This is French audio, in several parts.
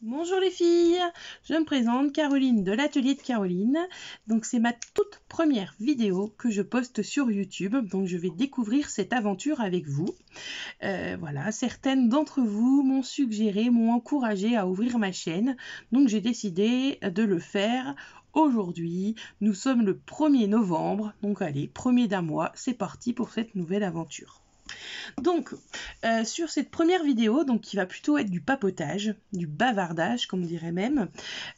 Bonjour les filles, je me présente Caroline de l'atelier de Caroline. Donc c'est ma toute première vidéo que je poste sur YouTube, donc je vais découvrir cette aventure avec vous. Voilà, certaines d'entre vous m'ont suggéré, m'ont encouragé à ouvrir ma chaîne, donc j'ai décidé de le faire aujourd'hui. Nous sommes le 1er novembre, donc allez, premier d'un mois, c'est parti pour cette nouvelle aventure. Donc, sur cette première vidéo, donc qui va plutôt être du papotage, du bavardage, comme on dirait même,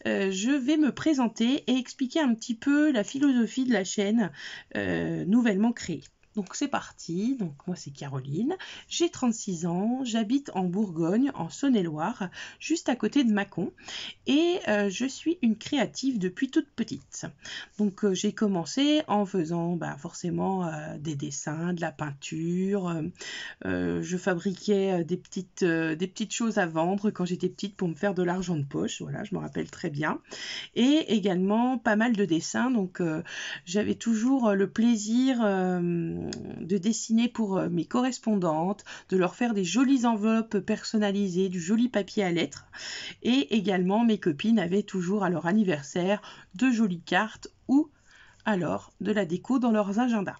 je vais me présenter et expliquer un petit peu la philosophie de la chaîne nouvellement créée. Donc c'est parti, donc moi c'est Caroline, j'ai 36 ans, j'habite en Bourgogne, en Saône-et-Loire, juste à côté de Mâcon, et je suis une créative depuis toute petite. Donc j'ai commencé en faisant forcément des dessins, de la peinture, je fabriquais des petites choses à vendre quand j'étais petite pour me faire de l'argent de poche, voilà, je me rappelle très bien, et également pas mal de dessins, donc j'avais toujours le plaisir de dessiner pour mes correspondantes, de leur faire des jolies enveloppes personnalisées, du joli papier à lettres, et également mes copines avaient toujours à leur anniversaire de jolies cartes ou alors de la déco dans leurs agendas.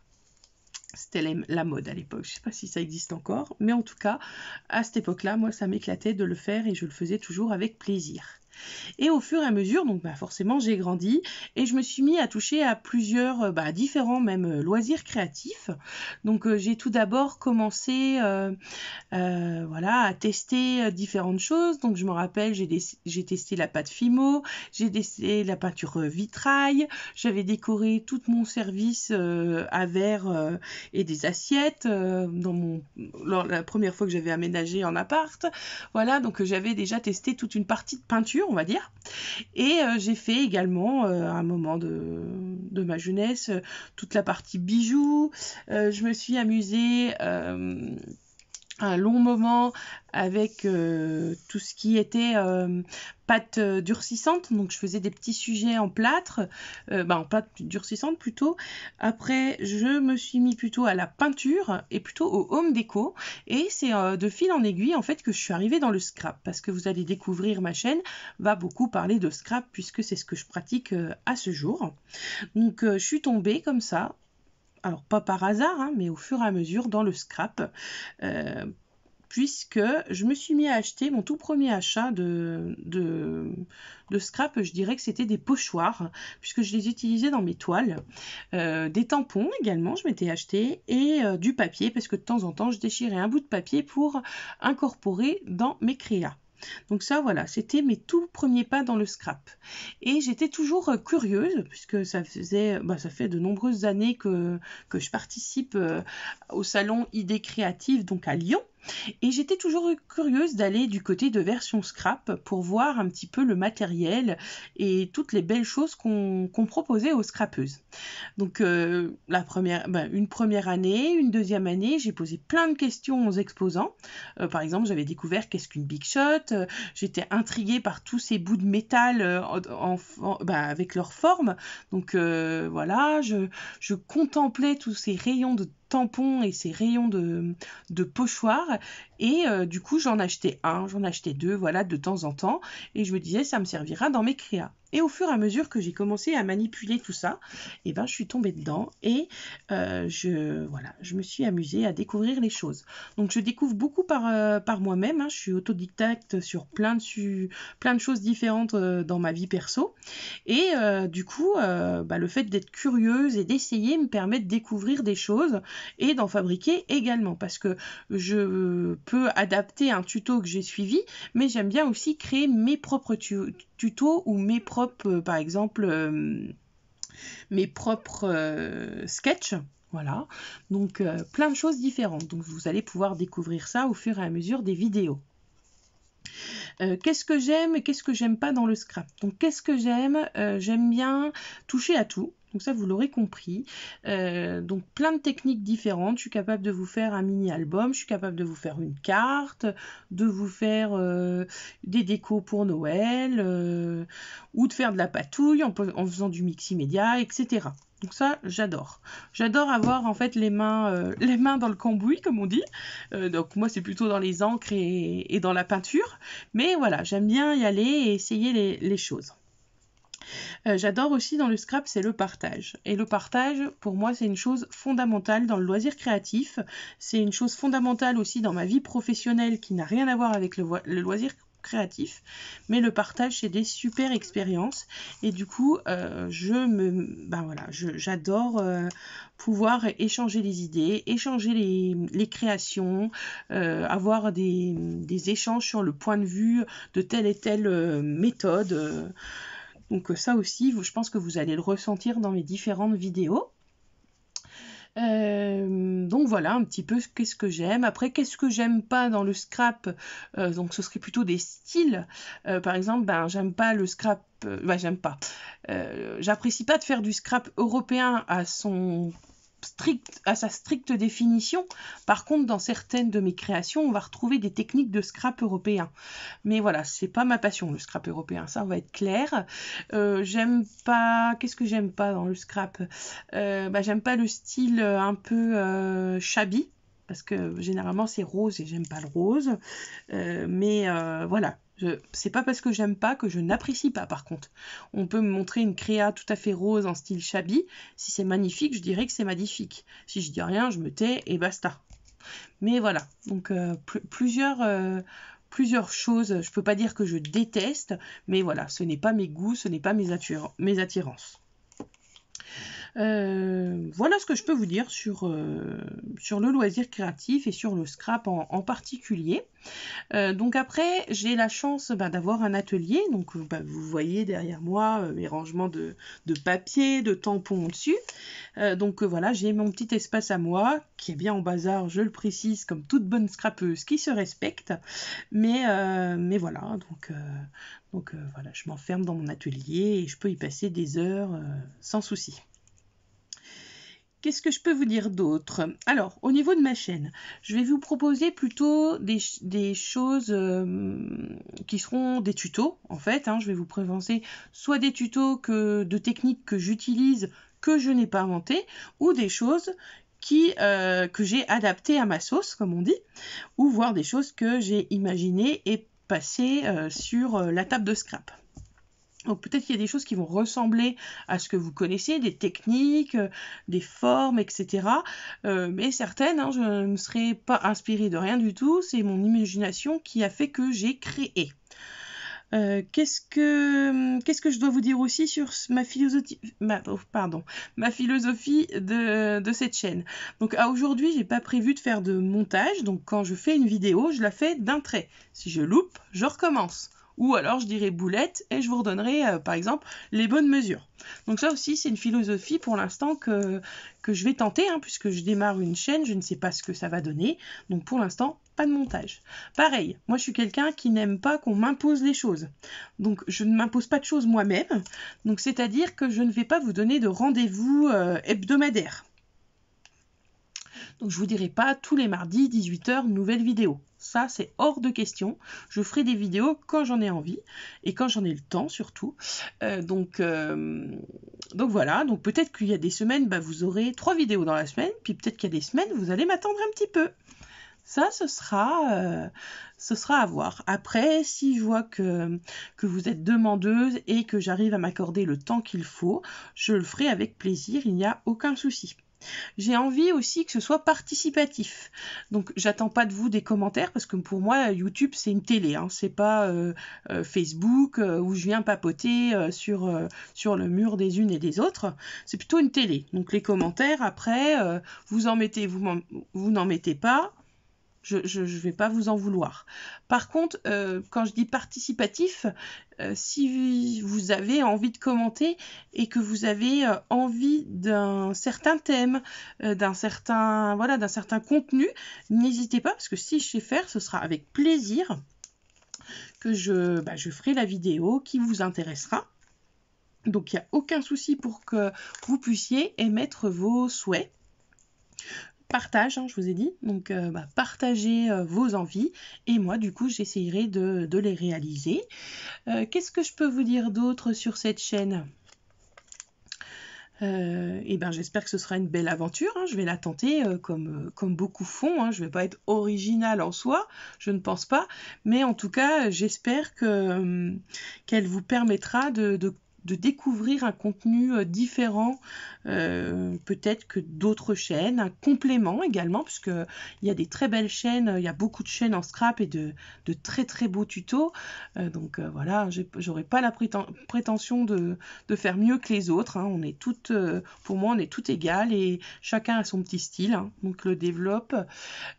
C'était la mode à l'époque, je ne sais pas si ça existe encore, mais en tout cas, à cette époque-là, moi, ça m'éclatait de le faire et je le faisais toujours avec plaisir. Et au fur et à mesure, donc forcément, j'ai grandi et je me suis mis à toucher à plusieurs, différents même loisirs créatifs. Donc, j'ai tout d'abord commencé voilà, à tester différentes choses. Donc je me rappelle, j'ai testé la pâte Fimo, j'ai testé la peinture vitrail, j'avais décoré tout mon service à verre et des assiettes la première fois que j'avais aménagé en appart. Voilà, donc j'avais déjà testé toute une partie de peinture, on va dire. Et j'ai fait également, à un moment de ma jeunesse, toute la partie bijoux. Je me suis amusée un long moment avec tout ce qui était pâte durcissante, donc je faisais des petits sujets en plâtre, en pâte durcissante plutôt. Après je me suis mis plutôt à la peinture et plutôt au home déco, et c'est de fil en aiguille en fait que je suis arrivée dans le scrap, parce que vous allez découvrir, ma chaîne va beaucoup parler de scrap puisque c'est ce que je pratique à ce jour. Donc je suis tombée comme ça, alors pas par hasard, hein, mais au fur et à mesure dans le scrap, puisque je me suis mis à acheter mon tout premier achat de scrap. Je dirais que c'était des pochoirs, puisque je les utilisais dans mes toiles, des tampons également je m'étais acheté, et du papier, parce que de temps en temps je déchirais un bout de papier pour incorporer dans mes créas. Donc ça, voilà, c'était mes tout premiers pas dans le scrap. Et j'étais toujours curieuse, puisque ça fait de nombreuses années que je participe au salon Idées Créatives, donc à Lyon. Et j'étais toujours curieuse d'aller du côté de Version Scrap pour voir un petit peu le matériel et toutes les belles choses qu'on proposait aux scrapeuses. Donc une première année, une deuxième année, j'ai posé plein de questions aux exposants. Par exemple, j'avais découvert qu'est-ce qu'une Big Shot. J'étais intriguée par tous ces bouts de métal avec leur forme. Donc voilà, je contemplais tous ces rayons de tampons et ces rayons de pochoirs, et du coup j'en achetais un, j'en achetais deux, voilà, de temps en temps, et je me disais ça me servira dans mes créas. Et au fur et à mesure que j'ai commencé à manipuler tout ça, je suis tombée dedans, et je me suis amusée à découvrir les choses. Donc je découvre beaucoup par moi-même, hein. Je suis autodidacte sur plein de choses différentes dans ma vie perso, et du coup le fait d'être curieuse et d'essayer me permet de découvrir des choses et d'en fabriquer également, parce que je peux adapter un tuto que j'ai suivi, mais j'aime bien aussi créer mes propres tutos ou mes propres, par exemple, mes propres sketchs. Voilà, donc plein de choses différentes. Donc vous allez pouvoir découvrir ça au fur et à mesure des vidéos. Qu'est-ce que j'aime et qu'est-ce que j'aime pas dans le scrap? Donc qu'est-ce que j'aime? J'aime bien toucher à tout. Donc ça, vous l'aurez compris. Donc plein de techniques différentes. Je suis capable de vous faire un mini-album, je suis capable de vous faire une carte, de vous faire des décos pour Noël, ou de faire de la patouille en faisant du Miximédia, etc. Donc ça, j'adore. J'adore avoir en fait les mains dans le cambouis, comme on dit. Donc moi, c'est plutôt dans les encres et dans la peinture. Mais voilà, j'aime bien y aller et essayer les choses. J'adore aussi dans le scrap, c'est le partage. Et le partage, pour moi, c'est une chose fondamentale dans le loisir créatif. C'est une chose fondamentale aussi dans ma vie professionnelle qui n'a rien à voir avec le loisir créatif, mais le partage, c'est des super expériences. Et du coup, j'adore pouvoir échanger les idées, échanger les créations, avoir des échanges sur le point de vue de telle et telle méthode. Donc ça aussi, je pense que vous allez le ressentir dans mes différentes vidéos. Donc voilà un petit peu qu'est-ce que j'aime. Après, qu'est-ce que j'aime pas dans le scrap, donc ce serait plutôt des styles. Par exemple, j'aime pas le scrap, j'apprécie pas de faire du scrap européen à sa stricte définition. Par contre, dans certaines de mes créations, on va retrouver des techniques de scrap européen. Mais voilà, c'est pas ma passion, le scrap européen, ça on va être clair. J'aime pas... Qu'est-ce que j'aime pas dans le scrap? J'aime pas le style un peu shabby, parce que généralement c'est rose et j'aime pas le rose. Voilà. C'est pas parce que j'aime pas que je n'apprécie pas. Par contre, on peut me montrer une créa tout à fait rose en style shabby. Si c'est magnifique, je dirais que c'est magnifique. Si je dis rien, je me tais et basta. Mais voilà, donc plusieurs choses. Je peux pas dire que je déteste, mais voilà, ce n'est pas mes goûts, ce n'est pas mes attirances. Voilà ce que je peux vous dire sur le loisir créatif et sur le scrap en particulier. Donc après, j'ai la chance d'avoir un atelier. Donc vous voyez derrière moi mes rangements de papier, de tampons dessus. Voilà, j'ai mon petit espace à moi qui est bien en bazar, je le précise, comme toute bonne scrapeuse qui se respecte. Mais voilà, voilà, je m'enferme dans mon atelier et je peux y passer des heures sans souci. Qu'est-ce que je peux vous dire d'autre? Alors, au niveau de ma chaîne, je vais vous proposer plutôt des choses qui seront des tutos, en fait. Je vais vous présenter soit des tutos de techniques que j'utilise, que je n'ai pas inventées, ou des choses que j'ai adaptées à ma sauce, comme on dit, ou voir des choses que j'ai imaginées et passées sur la table de scrap. Donc peut-être qu'il y a des choses qui vont ressembler à ce que vous connaissez, des techniques, des formes, etc. Mais certaines, je ne serai pas inspirée de rien du tout. C'est mon imagination qui a fait que j'ai créé. Qu'est-ce que je dois vous dire aussi sur ma philosophie de cette chaîne. Donc aujourd'hui, j'ai pas prévu de faire de montage. Donc quand je fais une vidéo, je la fais d'un trait. Si je loupe, je recommence. Ou alors je dirai boulette et je vous redonnerai par exemple les bonnes mesures. Donc ça aussi c'est une philosophie pour l'instant que je vais tenter puisque je démarre une chaîne, je ne sais pas ce que ça va donner. Donc pour l'instant pas de montage. Pareil, moi je suis quelqu'un qui n'aime pas qu'on m'impose les choses. Donc je ne m'impose pas de choses moi-même. Donc c'est-à-dire que je ne vais pas vous donner de rendez-vous hebdomadaire. Donc je vous dirai pas tous les mardis 18h nouvelle vidéo. Ça, c'est hors de question. Je ferai des vidéos quand j'en ai envie et quand j'en ai le temps surtout. Donc voilà. Donc peut-être qu'il y a des semaines, vous aurez 3 vidéos dans la semaine. Puis peut-être qu'il y a des semaines, vous allez m'attendre un petit peu. Ça, ce sera à voir. Après, si je vois que vous êtes demandeuse et que j'arrive à m'accorder le temps qu'il faut, je le ferai avec plaisir. Il n'y a aucun souci. J'ai envie aussi que ce soit participatif. Donc j'attends pas de vous des commentaires parce que pour moi YouTube c'est une télé, c'est pas Facebook où je viens papoter sur le mur des unes et des autres. C'est plutôt une télé. Donc les commentaires après vous en mettez, vous n'en mettez pas. Je vais pas vous en vouloir. Par contre, quand je dis participatif, si vous avez envie de commenter et que vous avez envie d'un certain thème, d'un certain contenu, n'hésitez pas parce que si je sais faire, ce sera avec plaisir que je ferai la vidéo qui vous intéressera. Donc il n'y a aucun souci pour que vous puissiez émettre vos souhaits. Partage, je vous ai dit, donc partagez vos envies et moi du coup j'essayerai de les réaliser. Qu'est-ce que je peux vous dire d'autre sur cette chaîne? Et ben j'espère que ce sera une belle aventure, hein. Je vais la tenter comme beaucoup font, hein. Je vais pas être originale en soi, je ne pense pas, mais en tout cas j'espère qu'elle vous permettra de découvrir un contenu différent, peut-être que d'autres chaînes, un complément également, puisque il y a des très belles chaînes, il y a beaucoup de chaînes en scrap et de très très beaux tutos, donc voilà, j'aurais pas la prétention de faire mieux que les autres, hein. On est toutes, pour moi, on est toutes égales et chacun a son petit style, hein, donc le développe.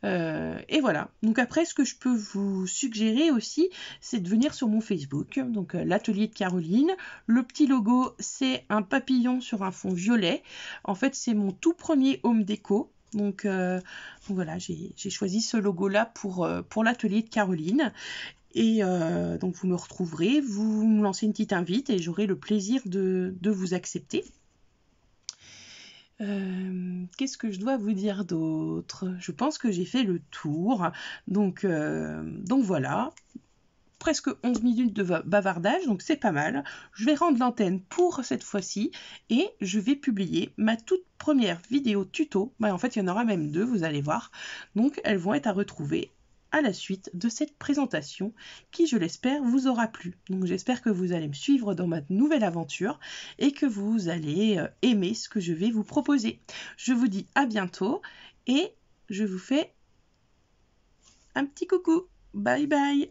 Et voilà. Donc après, ce que je peux vous suggérer aussi, c'est de venir sur mon Facebook, donc l'atelier de Caroline. Le petit logo, c'est un papillon sur un fond violet. En fait, c'est mon tout premier home déco. Donc voilà, j'ai choisi ce logo-là pour l'atelier de Caroline. Et donc vous me retrouverez, vous me lancez une petite invite et j'aurai le plaisir de vous accepter. Qu'est-ce que je dois vous dire d'autre? Je pense que j'ai fait le tour. Donc voilà, presque 11 minutes de bavardage, donc c'est pas mal. Je vais rendre l'antenne pour cette fois-ci et je vais publier ma toute première vidéo tuto. En fait, il y en aura même 2, vous allez voir. Donc elles vont être à retrouver à la suite de cette présentation qui, je l'espère, vous aura plu. Donc j'espère que vous allez me suivre dans ma nouvelle aventure et que vous allez aimer ce que je vais vous proposer. Je vous dis à bientôt et je vous fais un petit coucou. Bye bye.